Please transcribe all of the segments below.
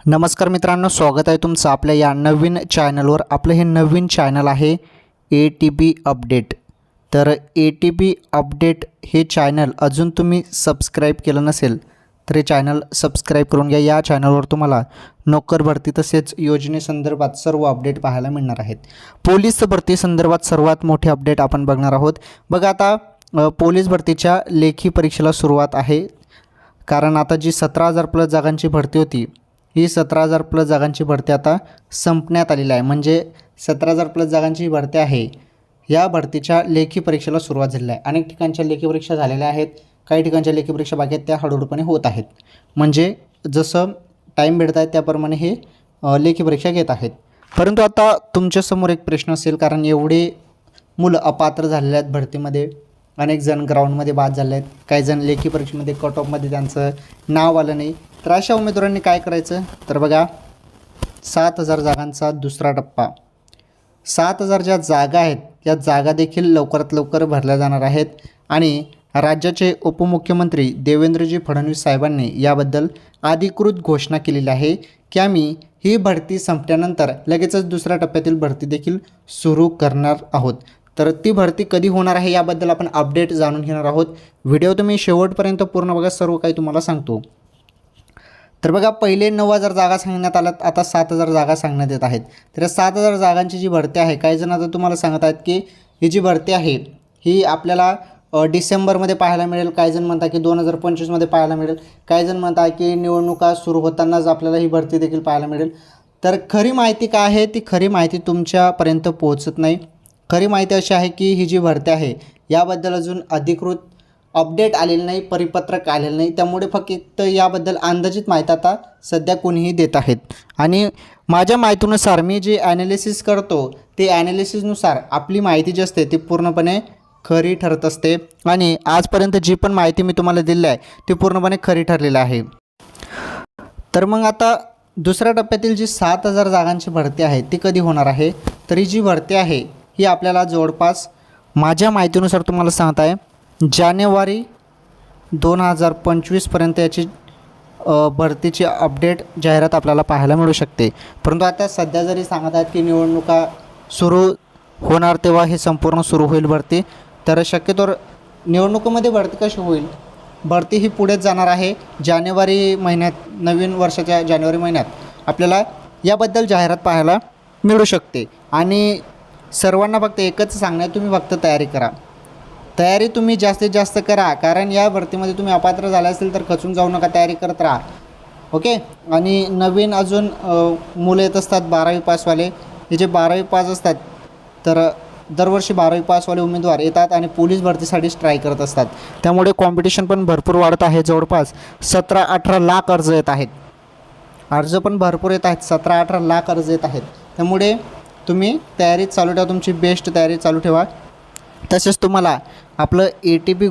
नमस्कार मित्रांनो, स्वागत आहे तुमचं आपल्या या नवीन चॅनलवर। आपलं हे नवीन चॅनल आहे ATP अपडेट। तर ATP अपडेट हे चॅनल अजून तुम्ही सबस्क्राईब केलं नसेल तर हे चॅनल सबस्क्राईब करून घ्या। या चॅनलवर तुम्हाला नोकर भरती तसेच योजनेसंदर्भात सर्व अपडेट पाहायला मिळणार आहेत। पोलीस भरती संदर्भात सर्वात मोठे अपडेट आपण बघणार आहोत। बघा, आता पोलीस भरतीच्या लेखी परीक्षेला सुरुवात आहे, कारण आता जी 17,000 प्लस जागांची भरती होती ही 17,000 प्लस जागांची भरती आता संपण्यात आलेली आहे। म्हणजे 17,000 प्लस जागांची भरती आहे, या भरतीच्या लेखी परीक्षेला सुरुवात झालेली आहे। अनेक ठिकाणच्या लेखी परीक्षा झालेल्या आहेत, काही ठिकाणच्या लेखी परीक्षा बाकी आहेत, त्या हळूहळूपणे होत आहेत। म्हणजे जसं टाईम भेटत आहे त्याप्रमाणे हे लेखी परीक्षा घेत आहेत। परंतु आता तुमच्यासमोर एक प्रश्न असेल, कारण एवढे मुलं अपात्र झालेले आहेत भरतीमध्ये, अनेक जण ग्राउंडमध्ये बाद झाले आहेत, काही जण लेखी परीक्षेमध्ये कट ऑफमध्ये त्यांचं नाव आलं नाही, तर अशा उमेदवारांनी काय करायचं? तर बघा, 7,000 जागांचा दुसरा टप्पा, 7,000 ज्या जागा आहेत या जागा देखील लवकरात लवकर भरल्या जाणार आहेत। आणि राज्याचे उपमुख्यमंत्री देवेंद्रजी फडणवीस साहेबांनी याबद्दल अधिकृत घोषणा केलेली आहे की आम्ही ही भरती संपल्यानंतर लगेचच दुसऱ्या टप्प्यातील भरती देखील सुरू करणार आहोत। तर ती भरती कधी होणार आहे याबद्दल आपण अपडेट जाणून घेणार आहोत। व्हिडिओ तुम्ही शेवटपर्यंत पूर्ण बघा, सर्व काही तुम्हाला सांगतो। तर बघा, पहिले 9,000 जागा सांगण्यात आल्यात, आता 7,000 जागा सांगण्यात येत आहेत। तर 7,000 जागांची जी भरती आहे, काही जण आता तुम्हाला सांगत आहेत की ही जी भरती आहे ही आपल्याला डिसेंबरमध्ये पाहायला मिळेल, काही जण म्हणतात की 2025मध्ये पाहायला मिळेल, काही जण म्हणतात की निवडणुका सुरू होतानाच आपल्याला ही भरती देखील पाहायला मिळेल। तर खरी माहिती काय आहे? ती खरी माहिती तुमच्यापर्यंत पोहोचत नाही। खरी माहिती अशी आहे की ही जी भरती आहे याबद्दल अजून अधिकृत अपडेट आलेलं नाही, परिपत्रक आलेलं नाही, त्यामुळे फक्त याबद्दल अंदाजित माहिती आता सध्या कोणीही देत आहेत। आणि माझ्या माहितीनुसार मी जे ॲनालिसिस करतो ते ॲनालिसिसनुसार आपली माहिती जी असते ती पूर्णपणे खरी ठरत असते। आणि आजपर्यंत जी पण माहिती मी तुम्हाला दिली आहे ती पूर्णपणे खरी ठरलेली आहे। तर मग आता दुसऱ्या टप्प्यातील जी 7,000 जागांची भरती आहे ती कधी होणार आहे? तर ही जी भरती आहे ही आपल्याला जवळपास माझ्या माहितीनुसार तुम्हाला सांगत आहे जानेवारी 2025पर्यंत याची भरतीची अपडेट जाहिरात आपल्याला पाहायला मिळू शकते। परंतु आता सध्या जरी सांगत आहेत की निवडणुका सुरू होणार तेव्हा हे संपूर्ण सुरू होईल भरती, तर शक्यतोवर निवडणुकीमध्ये भरती कशी होईल? भरती ही पुढेच जाणार आहे। जानेवारी महिन्यात, नवीन वर्षाच्या जानेवारी महिन्यात आपल्याला याबद्दल जाहिरात पाहायला मिळू शकते। आणि सर्वांना फक्त एकच सांगणं आहे, तुम्ही फक्त तयारी करा, तयारी तुम्ही जास्तीत जास्त करा, कारण या भरतीमध्ये तुम्ही अपात्र झाले असेल तर खचून जाऊ नका, तयारी करत राहा, ओके। आणि नवीन अजून मुलं येत असतात 12वी पासवाले, हे जे 12वी पास असतात तर दरवर्षी 12वी पासवाले उमेदवार येतात आणि पोलीस भरतीसाठी ट्राय करत असतात, त्यामुळे कॉम्पिटिशन पण भरपूर वाढत आहे। जवळपास 17-18 लाख अर्ज येत आहेत, अर्ज पण भरपूर येत आहेत, 17-18 लाख अर्ज येत आहेत। त्यामुळे तुम्ही तयारी चालू ठेवा, तुमची बेस्ट तयारी चालू ठेवा। तसेच तुम्हाला आपलं ATP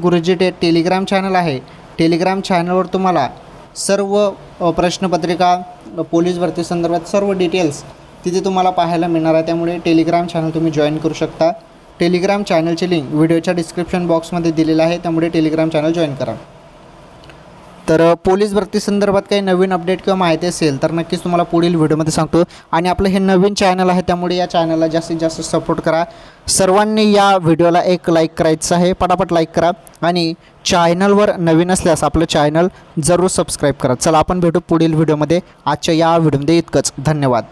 गुरुजी टेलिग्राम चॅनल आहे, टेलिग्राम चॅनलवर तुम्हाला सर्व प्रश्नपत्रिका, पोलीस भरती संदर्भात सर्व डिटेल्स तिथे तुम्हाला पाहायला मिळणार आहे। त्यामुळे टेलिग्राम चॅनल तुम्ही जॉईन करू शकता। टेलिग्राम चॅनलची लिंक व्हिडिओच्या डिस्क्रिप्शन बॉक्समध्ये दिलेलं आहे, त्यामुळे टेलिग्राम चॅनल जॉईन करा। तर पोलीस भरती संदर्भात काही नवीन अपडेट किंवा माहिती असेल तर नक्कीच तुम्हाला पुढील व्हिडिओमध्ये सांगतो। आणि आपलं हे नवीन चॅनल आहे, त्यामुळे या चॅनलला जास्तीत जास्त सपोर्ट करा। सर्वांनी या व्हिडिओला एक लाईक करायचं आहे, पटापट लाईक करा। आणि चॅनलवर नवीन असल्यास आपलं चॅनल जरूर सबस्क्राईब करा। चला, आपण भेटू पुढील व्हिडिओमध्ये। आजच्या या व्हिडिओमध्ये इतकंच, धन्यवाद।